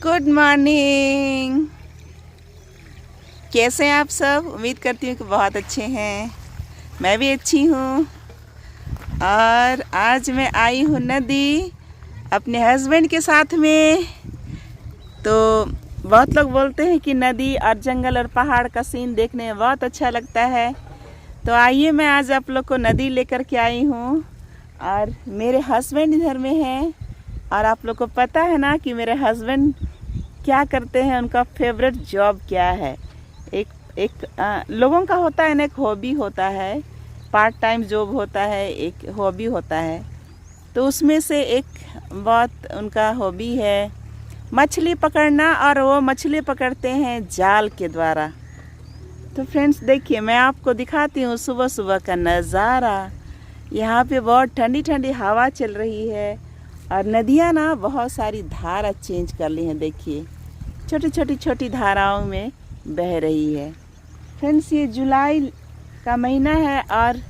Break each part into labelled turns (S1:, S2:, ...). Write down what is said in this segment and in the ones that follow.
S1: Good morning. कैसे हैं आप सब? उम्मीद करती हूँ कि बहुत अच्छे हैं। मैं भी अच्छी हूँ। और आज मैं आई हूँ नदी अपने हस्बैंड के साथ में। तो बहुत लोग बोलते हैं कि नदी और जंगल और पहाड़ का सीन देखने में बहुत अच्छा लगता है। तो आइए, मैं आज आप लोग को नदी लेकर के आई हूँ। और मेरे हस्बैंड इधर में हैं। और आप लोग को पता है ना कि मेरे हस्बैंड क्या करते हैं, उनका फेवरेट जॉब क्या है। लोगों का होता है ना, एक हॉबी होता है, पार्ट टाइम जॉब होता है, एक हॉबी होता है। तो उसमें से एक बहुत उनका हॉबी है मछली पकड़ना, और वो मछली पकड़ते हैं जाल के द्वारा। तो फ्रेंड्स देखिए, मैं आपको दिखाती हूँ सुबह सुबह का नज़ारा। यहाँ पे बहुत ठंडी ठंडी हवा चल रही है और नदियाँ ना बहुत सारी धारा चेंज कर ली हैं। देखिए, छोटी छोटी धाराओं में बह रही है। फ्रेंड्स, ये जुलाई का महीना है और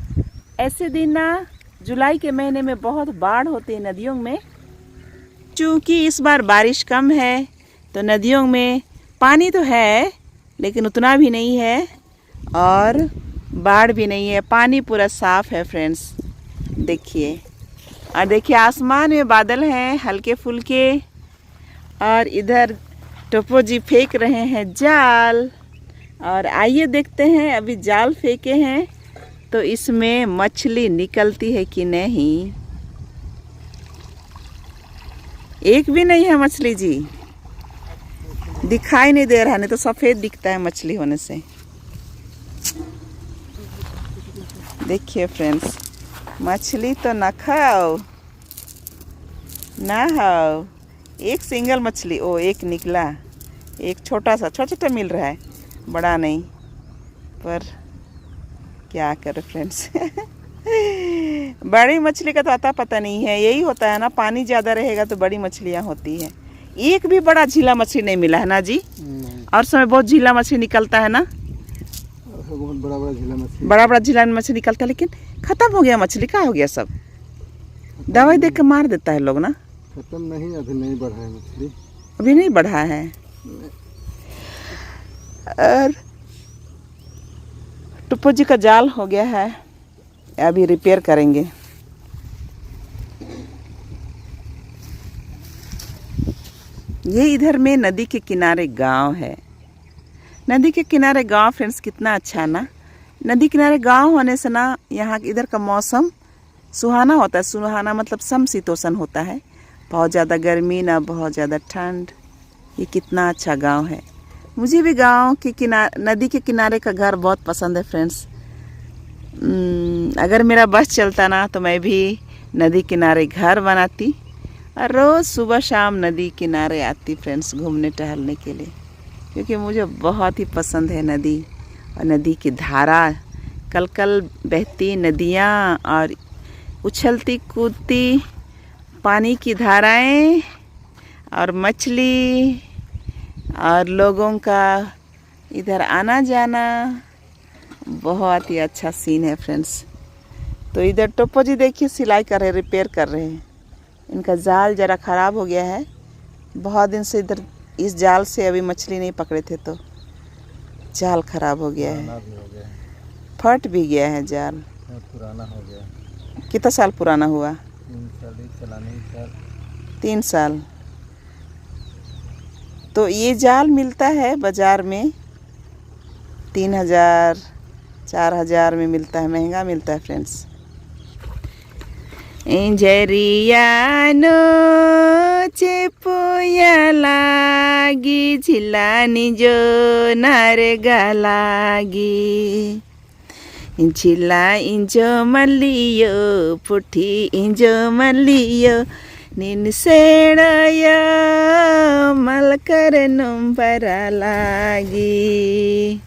S1: ऐसे दिन ना जुलाई के महीने में बहुत बाढ़ होती है नदियों में। चूँकि इस बार बारिश कम है तो नदियों में पानी तो है लेकिन उतना भी नहीं है और बाढ़ भी नहीं है। पानी पूरा साफ है फ्रेंड्स, देखिए। और देखिए, आसमान में बादल हैं हल्के फुल्के। और इधर टोपो जी फेंक रहे हैं जाल। और आइए देखते हैं, अभी जाल फेंके हैं तो इसमें मछली निकलती है कि नहीं। एक भी नहीं है मछली जी, दिखाई नहीं दे रहा, नहीं तो सफ़ेद दिखता है मछली होने से। देखिए फ्रेंड्स, मछली तो ना खाओ ना खाओ। एक सिंगल मछली, ओ एक निकला, एक छोटा छोटा मिल रहा है, बड़ा नहीं। पर क्या करें फ्रेंड्स बड़ी मछली का तो आता पता नहीं है। यही होता है ना, पानी ज़्यादा रहेगा तो बड़ी मछलियाँ होती हैं। एक भी बड़ा झीला मछली नहीं मिला है ना जी। और समय बहुत झीला मछली निकलता है ना, बड़ा बड़ा झीला मछली निकलता है, लेकिन खत्म हो गया मछली। क्या हो गया? सब दवाई दे के मार देता है लोग ना।
S2: खत्म नहीं, अभी नहीं बढ़ा है मछली,
S1: अभी नहीं बढ़ा है। और टुप्पो जी का जाल हो गया है, अभी रिपेयर करेंगे। ये इधर में नदी के किनारे गांव है। नदी के किनारे गांव फ्रेंड्स, कितना अच्छा ना। नदी किनारे गांव होने से ना यहाँ इधर का मौसम सुहाना होता है। सुहाना मतलब समशीतोष्ण होता है, बहुत ज़्यादा गर्मी ना बहुत ज़्यादा ठंड। ये कितना अच्छा गांव है। मुझे भी गांव के किनारे, नदी के किनारे का घर बहुत पसंद है फ्रेंड्स। अगर मेरा बस चलता ना तो मैं भी नदी किनारे घर बनाती और रोज़ सुबह शाम नदी किनारे आती फ्रेंड्स, घूमने टहलने के लिए। क्योंकि मुझे बहुत ही पसंद है नदी और नदी की धारा, कल कल बहती नदियाँ और उछलती कूदती पानी की धाराएं और मछली और लोगों का इधर आना जाना, बहुत ही अच्छा सीन है फ्रेंड्स। तो इधर टोपो जी देखिए सिलाई कर रहे, रिपेयर कर रहे हैं। इनका जाल ज़रा ख़राब हो गया है, बहुत दिन से इधर इस जाल से अभी मछली नहीं पकड़े थे तो जाल ख़राब हो गया है, फट भी गया है जाल,
S2: पुराना हो गया।
S1: कितना साल पुराना हुआ? 3 साल। तो ये जाल मिलता है बाज़ार में 3000 4000 में मिलता है, महंगा मिलता है फ्रेंड्स। इंजरियानो चेपुया लागी झिलानी जो नारेगा लागी, झिला इंजो मलियो पुठी इंजो मलियो निन सेड़यो मलकर नुम्बरा लागी,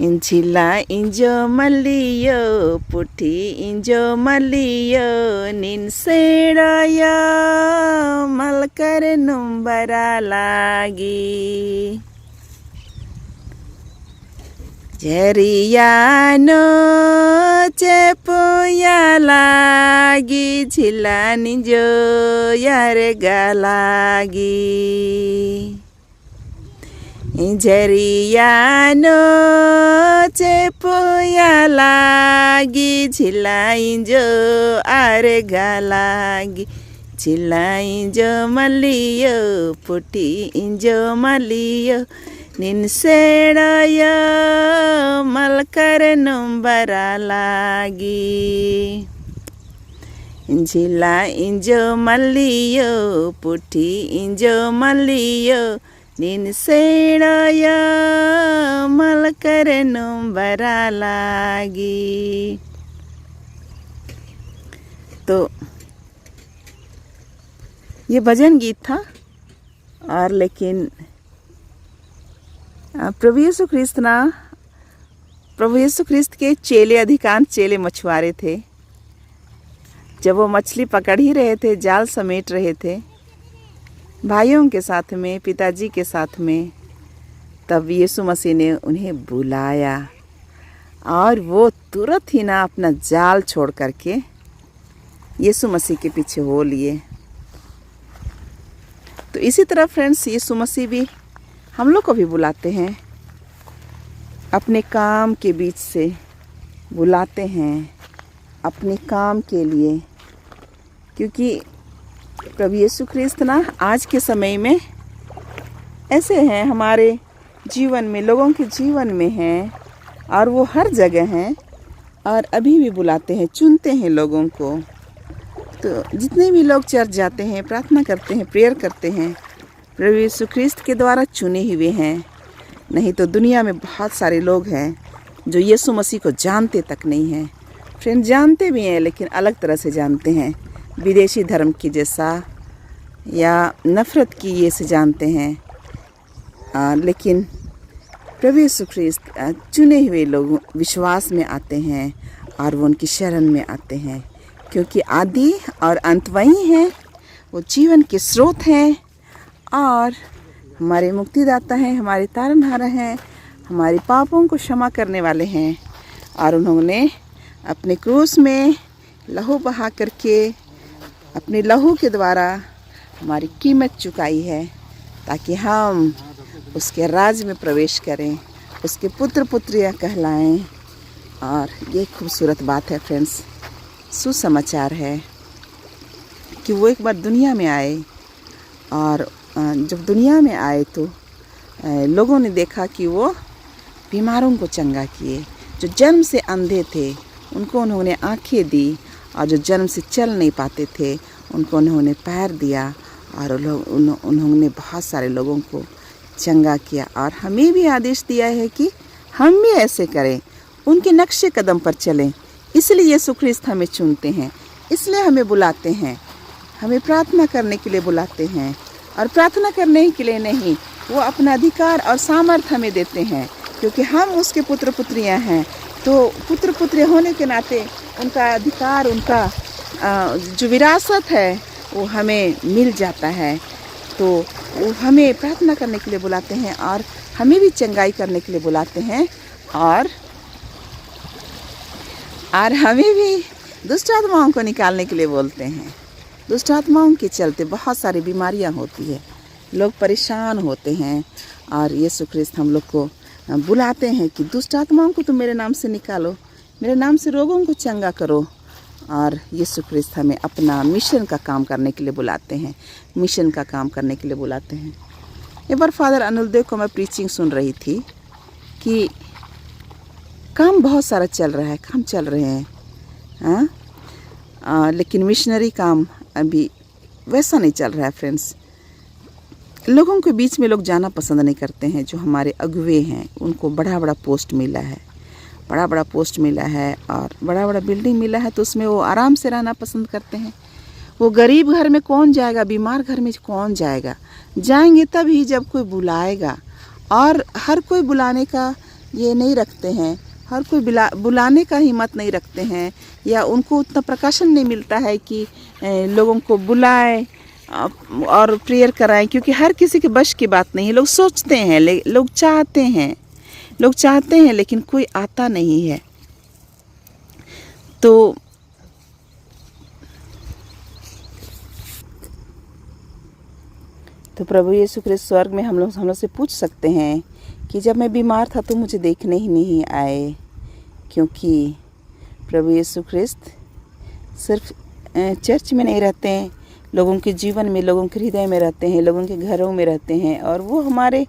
S1: झिला इंजो मलियो पुठी इंजो मलियो निन सेड़यो मलकर नुम्बरा लागी। झरियानो चेपुया लागी झिलानी जो यार गालागी झरियानो चेपुया लागी झिलाई जो आर गालागी झिलाई जो मलियो पुटी जो मलियो निन सेड़यो मलकर नुंबरा लागी झिला इंजो मलियो पुठी इंजो मलियो निन सेड़यो मलकर नुंबरा लागी। तो ये भजन गीत था। और लेकिन प्रभु यीशु ख्रिस्त के चेले, अधिकांश चेले मछुआरे थे। जब वो मछली पकड़ ही रहे थे, जाल समेट रहे थे भाइयों के साथ में, पिताजी के साथ में, तब यीशु मसीह ने उन्हें बुलाया और वो तुरंत ही ना अपना जाल छोड़ करके यीशु मसीह के पीछे हो लिए। तो इसी तरह फ्रेंड्स, यीशु मसीह भी हम लोग को भी बुलाते हैं, अपने काम के बीच से बुलाते हैं, अपने काम के लिए। क्योंकि प्रभु यीशु ख्रिस्त ना आज के समय में ऐसे हैं, हमारे जीवन में, लोगों के जीवन में हैं, और वो हर जगह हैं और अभी भी बुलाते हैं, चुनते हैं लोगों को। तो जितने भी लोग चर्च जाते हैं, प्रार्थना करते हैं, प्रेयर करते हैं, प्रभु यीशु ख्रिस्त के द्वारा चुने हुए हैं। नहीं तो दुनिया में बहुत सारे लोग हैं जो यीशु मसीह को जानते तक नहीं हैं। फ्रेंड, जानते भी हैं लेकिन अलग तरह से जानते हैं, विदेशी धर्म की जैसा, या नफ़रत की ये से जानते हैं। लेकिन प्रभु यीशु ख्रिस्त चुने हुए लोग विश्वास में आते हैं और वो उनकी शरण में आते हैं, क्योंकि आदि और अंत वही हैं। वो जीवन के स्रोत हैं और हमारे मुक्तिदाता हैं, हमारे तारनहारा हैं, हमारे पापों को क्षमा करने वाले हैं। और उन्होंने अपने क्रूस में लहू बहा करके, अपने लहू के द्वारा हमारी कीमत चुकाई है, ताकि हम उसके राज में प्रवेश करें, उसके पुत्र पुत्रियाँ कहलाएं। और ये खूबसूरत बात है फ्रेंड्स, सुसमाचार है कि वो एक बार दुनिया में आए, और जब दुनिया में आए तो लोगों ने देखा कि वो बीमारों को चंगा किए, जो जन्म से अंधे थे उनको उन्होंने आंखें दी, और जो जन्म से चल नहीं पाते थे उनको उन्होंने पैर दिया, और उन्होंने बहुत सारे लोगों को चंगा किया। और हमें भी आदेश दिया है कि हम भी ऐसे करें, उनके नक्शे कदम पर चलें। इसलिए यीशु ख्रिस्त हमें चुनते हैं, इसलिए हमें बुलाते हैं, हमें प्रार्थना करने के लिए बुलाते हैं। और प्रार्थना करने के लिए नहीं, वो अपना अधिकार और सामर्थ्य हमें देते हैं, क्योंकि हम उसके पुत्र पुत्रियां हैं। तो पुत्र पुत्री होने के नाते उनका अधिकार, उनका जो विरासत है वो हमें मिल जाता है। तो वो हमें प्रार्थना करने के लिए बुलाते हैं और हमें भी चंगाई करने के लिए बुलाते हैं, और हमें भी दुष्ट आत्माओं को निकालने के लिए बोलते हैं। दुष्ट आत्माओं के चलते बहुत सारी बीमारियां होती है, लोग परेशान होते हैं, और यीशु ख्रिस्त हम लोग को बुलाते हैं कि दुष्ट आत्माओं को तुम मेरे नाम से निकालो, मेरे नाम से रोगों को चंगा करो। और यीशु ख्रिस्त हमें अपना मिशन का काम करने के लिए बुलाते हैं, मिशन का काम करने के लिए बुलाते हैं। एक बार फादर अनुलदेव को मैं प्रीचिंग सुन रही थी कि काम बहुत सारा चल रहा है, काम चल रहे हैं, लेकिन मिशनरी काम अभी वैसा नहीं चल रहा है फ्रेंड्स। लोगों के बीच में लोग जाना पसंद नहीं करते हैं। जो हमारे अगुवे हैं उनको बड़ा बड़ा पोस्ट मिला है, बड़ा बड़ा पोस्ट मिला है और बड़ा बड़ा बिल्डिंग मिला है, तो उसमें वो आराम से रहना पसंद करते हैं। वो गरीब घर में कौन जाएगा, बीमार घर में कौन जाएगा? जाएंगे तब ही जब कोई बुलाएगा। और हर कोई बुलाने का ये नहीं रखते हैं, हर कोई बुलाने का हिम्मत नहीं रखते हैं, या उनको उतना प्रकाशन नहीं मिलता है कि लोगों को बुलाएं और प्रेयर कराएं, क्योंकि हर किसी के बश की बात नहीं है। लोग सोचते हैं, लोग चाहते हैं, लोग चाहते हैं लेकिन कोई आता नहीं है। तो प्रभु यीशु ख्रिस्त स्वर्ग में हम लोग से पूछ सकते हैं कि जब मैं बीमार था तो मुझे देखने ही नहीं आए, क्योंकि प्रभु यीशु ख्रिस्त सिर्फ चर्च में नहीं रहते हैं, लोगों के जीवन में, लोगों के हृदय में रहते हैं, लोगों के घरों में रहते हैं, और वो हमारे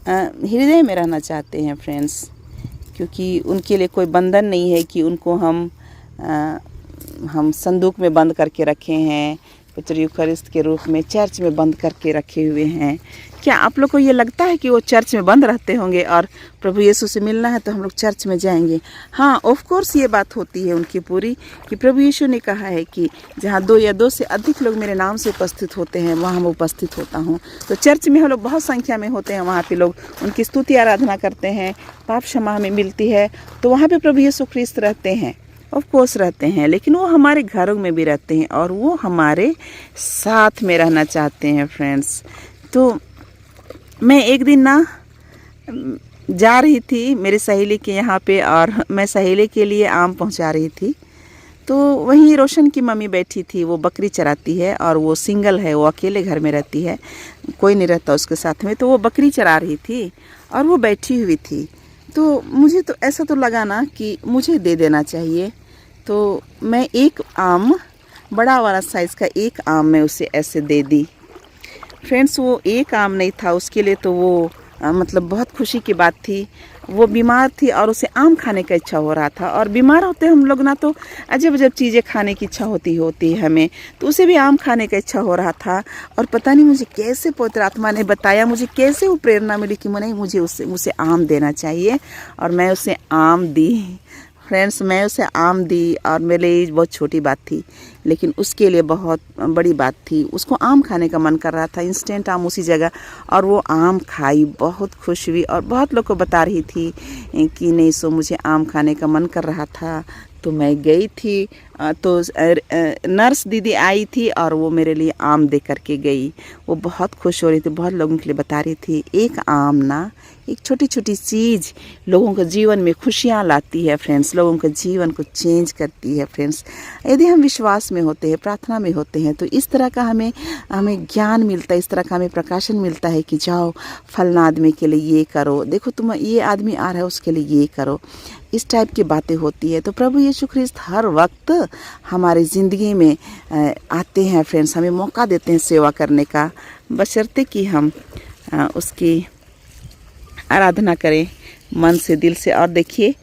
S1: हृदय में रहना चाहते हैं फ्रेंड्स, क्योंकि उनके लिए कोई बंधन नहीं है कि उनको हम संदूक में बंद करके रखे हैं, पवित्र यूखरिस्त के रूप में चर्च में बंद करके रखे हुए हैं। क्या आप लोग को ये लगता है कि वो चर्च में बंद रहते होंगे और प्रभु यीशु से मिलना है तो हम लोग चर्च में जाएंगे? हाँ, ऑफ कोर्स ये बात होती है उनकी पूरी, कि प्रभु यीशु ने कहा है कि जहाँ 2 या 2 से अधिक लोग मेरे नाम से उपस्थित होते हैं वहाँ मैं उपस्थित होता हूँ। तो चर्च में हम लोग बहुत संख्या में होते हैं, वहाँ पे लोग उनकी स्तुति आराधना करते हैं, पाप क्षमा हमें मिलती है, तो वहाँ पे प्रभु यीशु ख्रिस्त रहते हैं, ऑफ कोर्स रहते हैं, लेकिन वो हमारे घरों में भी रहते हैं और वो हमारे साथ में रहना चाहते हैं फ्रेंड्स। तो मैं एक दिन ना जा रही थी मेरी सहेली के यहाँ पे, और मैं सहेली के लिए आम पहुँचा रही थी। तो वहीं रोशन की मम्मी बैठी थी, वो बकरी चराती है और वो सिंगल है, वो अकेले घर में रहती है, कोई नहीं रहता उसके साथ में। तो वो बकरी चरा रही थी और वो बैठी हुई थी। तो मुझे तो ऐसा तो लगा ना कि मुझे दे देना चाहिए। तो मैं एक आम, बड़ा वाला साइज़ का एक आम मैं उसे ऐसे दे दी फ्रेंड्स। वो एक आम नहीं था, उसके लिए तो वो मतलब बहुत खुशी की बात थी। वो बीमार थी और उसे आम खाने का इच्छा हो रहा था, और बीमार होते हम लोग ना तो अजब अजब चीज़ें खाने की इच्छा होती है हमें, तो उसे भी आम खाने का इच्छा हो रहा था। और पता नहीं मुझे कैसे पवित्र आत्मा ने बताया, मुझे कैसे वो प्रेरणा मिली कि नहीं, मुझे उसे आम देना चाहिए, और मैं उसे आम दी फ्रेंड्स। मैं उसे आम दी, और मेरे लिए बहुत छोटी बात थी लेकिन उसके लिए बहुत बड़ी बात थी। उसको आम खाने का मन कर रहा था, इंस्टेंट आम उसी जगह, और वो आम खाई, बहुत खुश हुई, और बहुत लोग को बता रही थी कि नहीं सो मुझे आम खाने का मन कर रहा था। तो मैं गई थी, तो नर्स दीदी आई थी और वो मेरे लिए आम दे करके गई। वो बहुत खुश हो रही थी, बहुत लोगों के लिए बता रही थी। एक आम ना, एक छोटी छोटी चीज़ लोगों के जीवन में खुशियाँ लाती है फ्रेंड्स, लोगों के जीवन को चेंज करती है फ्रेंड्स। यदि हम विश्वास में होते हैं, प्रार्थना में होते हैं, तो इस तरह का हमें ज्ञान मिलता है, इस तरह का हमें प्रकाशन मिलता है कि जाओ फलना आदमी के लिए ये करो, देखो तुम ये आदमी आ रहा है उसके लिए ये करो, इस टाइप की बातें होती है। तो प्रभु यीशु ख्रिस्त हर वक्त हमारी ज़िंदगी में आते हैं फ्रेंड्स, हमें मौका देते हैं सेवा करने का, बशर्ते कि हम उसकी आराधना करें मन से, दिल से। और देखिए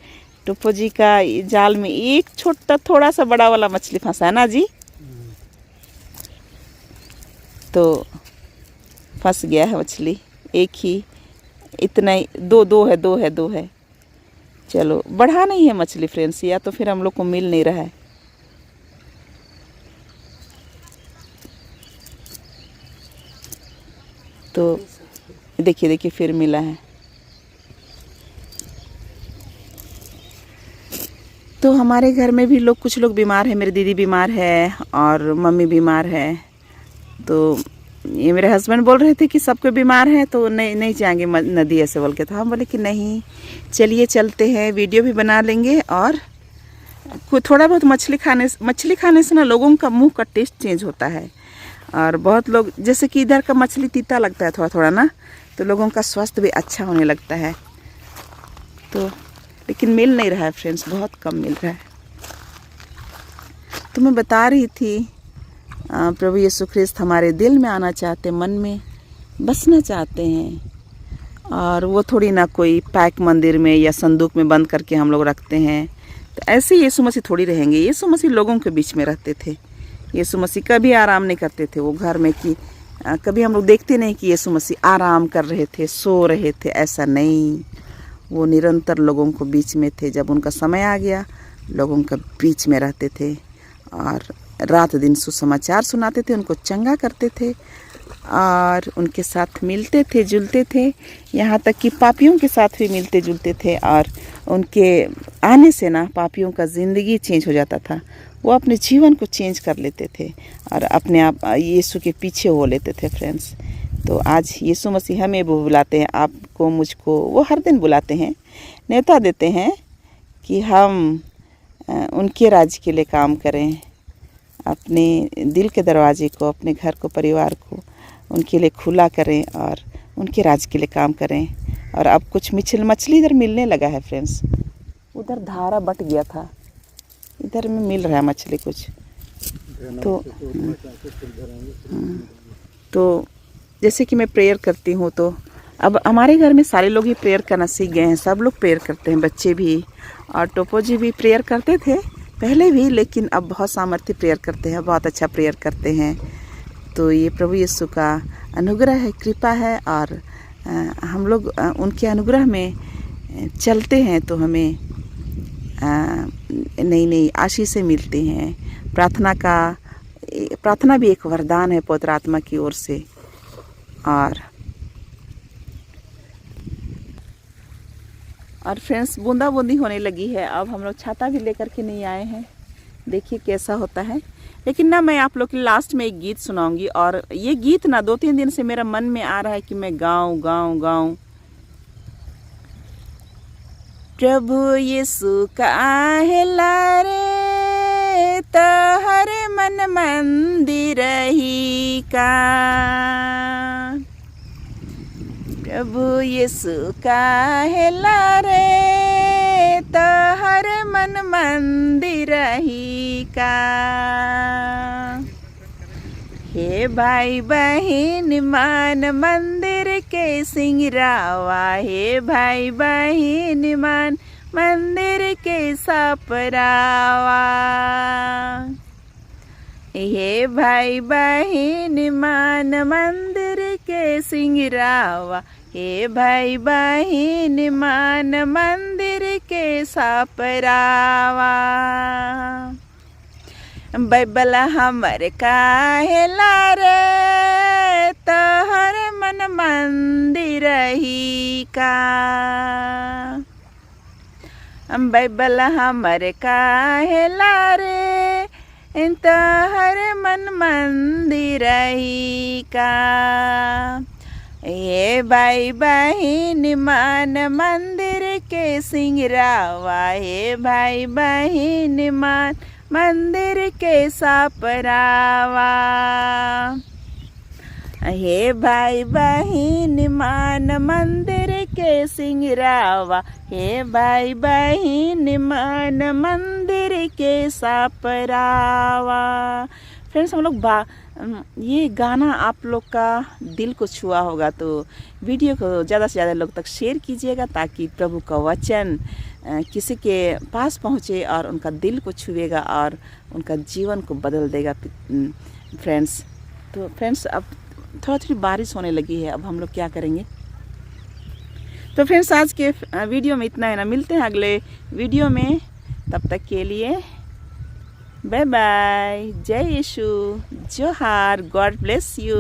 S1: टोपो जी का जाल में एक छोटा थोड़ा सा बड़ा वाला मछली फंसा है ना जी, तो फंस गया है मछली, एक ही, इतना ही, दो है। चलो बढ़ा नहीं है मछली फ्रेंड्स, या तो फिर हम लोग को मिल नहीं रहा है। तो देखिए फिर मिला है। तो हमारे घर में भी कुछ लोग बीमार हैं, मेरी दीदी बीमार है और मम्मी बीमार है। तो ये मेरे हस्बैंड बोल रहे थे कि सबको बीमार है तो नहीं जाएंगे नदी ऐसे बोल के। तो हम बोले कि नहीं, चलिए चलते हैं, वीडियो भी बना लेंगे, और थोड़ा बहुत मछली खाने से ना लोगों का मुंह का टेस्ट चेंज होता है। और बहुत लोग, जैसे कि इधर का मछली तीता लगता है थोड़ा थोड़ा ना, तो लोगों का स्वास्थ्य भी अच्छा होने लगता है। तो लेकिन मिल नहीं रहा है फ्रेंड्स, बहुत कम मिल रहा है। तो मैं बता रही थी प्रभु यीशु ख्रिस्त हमारे दिल में आना चाहते, मन में बसना चाहते हैं, और वो थोड़ी ना कोई पैक मंदिर में या संदूक में बंद करके हम लोग रखते हैं। तो ऐसे यीशु मसीह थोड़ी रहेंगे। यीशु मसीह लोगों के बीच में रहते थे। यीशु मसीह कभी आराम नहीं करते थे वो घर में, कि कभी हम लोग देखते नहीं कि यीशु मसीह आराम कर रहे थे, सो रहे थे, ऐसा नहीं। वो निरंतर लोगों को बीच में थे। जब उनका समय आ गया, लोगों के बीच में रहते थे और रात दिन सुसमाचार सुनाते थे, उनको चंगा करते थे और उनके साथ मिलते थे, जुलते थे, यहाँ तक कि पापियों के साथ भी मिलते जुलते थे। और उनके आने से ना पापियों का ज़िंदगी चेंज हो जाता था। वो अपने जीवन को चेंज कर लेते थे और अपने आप यीशु के पीछे हो लेते थे फ्रेंड्स। तो आज यीशु मसीह हमें वो बुलाते हैं, आपको मुझको, वो हर दिन बुलाते हैं, न्योता देते हैं कि हम उनके राज्य के लिए काम करें, अपने दिल के दरवाजे को, अपने घर को, परिवार को उनके लिए खुला करें और उनके राज्य के लिए काम करें। और अब कुछ मछली इधर मिलने लगा है फ्रेंड्स, उधर धारा बट गया था, इधर में मिल रहा है मछली कुछ। तो जैसे कि मैं प्रेयर करती हूँ, तो अब हमारे घर में सारे लोग ही प्रेयर करना सीख गए हैं, सब लोग प्रेयर करते हैं, बच्चे भी, और टोपो जी भी प्रेयर करते थे पहले भी, लेकिन अब बहुत सामर्थ्य प्रेयर करते हैं, बहुत अच्छा प्रेयर करते हैं। तो ये प्रभु यीशु का अनुग्रह है, कृपा है, और हम लोग उनके अनुग्रह में चलते हैं तो हमें नई नई आशीषें मिलती हैं। प्रार्थना भी एक वरदान है पवित्र आत्मा की ओर से। और फ्रेंड्स, बूंदा बूंदी होने लगी है, अब हम लोग छाता भी लेकर के नहीं आए हैं, देखिए कैसा होता है। लेकिन ना, मैं आप लोग के लास्ट में एक गीत सुनाऊंगी, और ये गीत ना 2-3 दिन से मेरा मन में आ रहा है कि मैं गाऊं। प्रभु यीशु का है लारे तहर मन मंदिर ही का, प्रभु यीशु का है लारे तहर मन मंदिर ही का। हे भाई बहन मान मंदिर के सिंगरावा, हे भाई बहन मान मंदिर के सपरावा, हे भाई बहन मान मंदिर के सिंगरावा, हे भाई बहन मान मंदिर के सपरावा। बाइबल हमर काहेला रे तहर मन मंदिर ही का, बाइबल हमर काहेला रे तहर मन मंदिर ही का। हे भाई बहन मान मंदिर के सिंगरावा, हे भाई बहन मान मंदिर के सपरावा, हे भाई बहन मान मंदिर के सिंगरावा, हे भाई बहन मान मंदिर के सपरावा। फ्रेंड्स, हम लोग ये गाना आप लोग का दिल को छुआ होगा, तो वीडियो को ज़्यादा से ज़्यादा लोग तक शेयर कीजिएगा, ताकि प्रभु का वचन किसी के पास पहुँचे और उनका दिल को छुएगा और उनका जीवन को बदल देगा फ्रेंड्स। तो फ्रेंड्स, अब थोड़ी बारिश होने लगी है, अब हम लोग क्या करेंगे। तो फ्रेंड्स, आज के वीडियो में इतना है ना, मिलते हैं अगले वीडियो में, तब तक के लिए बाय बाय, जय यीशु, जोहार, गॉड ब्लेस यू।